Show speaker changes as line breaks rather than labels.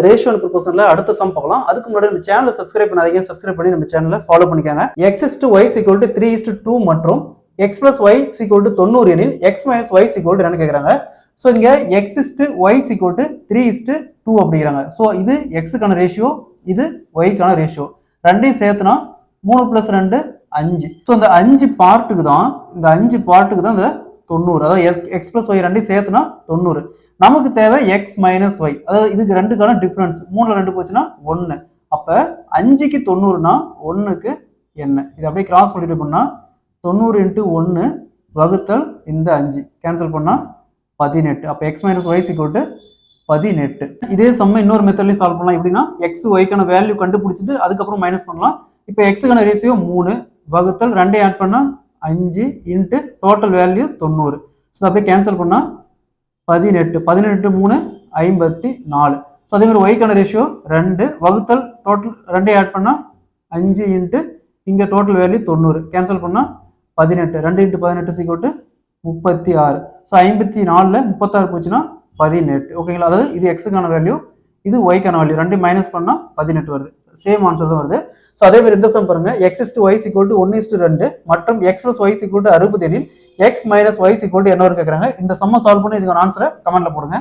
Ratio and ப்ரொபோர்ஷன்ல அடுத்த some பார்க்கலாம். அதுக்கு முன்னாடி நம்ம சேனலை சப்ஸ்கிரைப் பண்ணாதீங்க, சப்ஸ்கிரைப் பண்ணி நம்ம சேனலை ஃபாலோ பண்ணிக்கோங்க. x/y = 3:2 மற்றும் x + y = 90 எனில் x - y = 2 கேக்குறாங்க. சோ இங்க x/y = 3:2 அப்படிங்கறாங்க. சோ இது x க்கான ரேஷியோ, இது y க்கான ரேஷியோ. ரெண்டையும் சேர்த்தனா 3 + 2 5. சோ இந்த 5 பார்ட்டுக்கு தான் இந்த 90. அதாவது x + y ரெண்டையும் சேர்த்தனா 90. நமக்கு தேவை x - y. அதாவது இதுக்கு ரெண்டுக்கான டிஃபரன்ஸ் 3ல 2 போச்சுன்னா 1. அப்ப 5க்கு 90னா 1க்கு என்ன? இது அப்படியே கிராஸ் மல்டிப்ளை பண்ணா 90 × 1 வகுத்தல் இந்த 5 கேன்சல் பண்ணா 18. அப்ப x - y = 18. இதே சம்ம இன்னொரு மெத்தட்லயும் சால்வ் பண்ணலாம். எப்படின்னா x y க்கான வேல்யூ கண்டுபிடிச்சிட்டு அதுக்கப்புறம் மைனஸ் பண்ணலாம். இப்போ x க்கான ரேஷியோ 3 வகுத்தல் 2 ஆட் பண்ணா 5 × டோட்டல் வேல்யூ 90. ஸோ அப்படியே கேன்சல் பண்ணா 18. 18 × 3 54. ஸோ அதே மாதிரி ஒய்க்கான ரேஷியோ 2 வகுத்தல் டோட்டல் 2 ஆட் பண்ணா 5 × இங்கே டோட்டல் வேல்யூ 90 கேன்சல் பண்ணா 18. 2 × 18 = 36. ஸோ 54ல் 36 போச்சுன்னா 18. ஓகேங்களா? அதாவது இது எக்ஸுக்கான வேல்யூ, இது ஒய்க்கான வேல்யூ. 2 மைனஸ் பண்ணா 18 வருது. சேம் ஆன்சர் தான் வருது. ஸோ அதே மாதிரி இந்த சம் பாருங்க, x/y = 1:2 மற்றும் x + y = 60 எனில் x - y = என்ன கேட்குறாங்க. இந்த சம்ம சால்வ் பண்ணி இதுக்கான ஆன்சரை கமெண்ட்ல போடுங்க.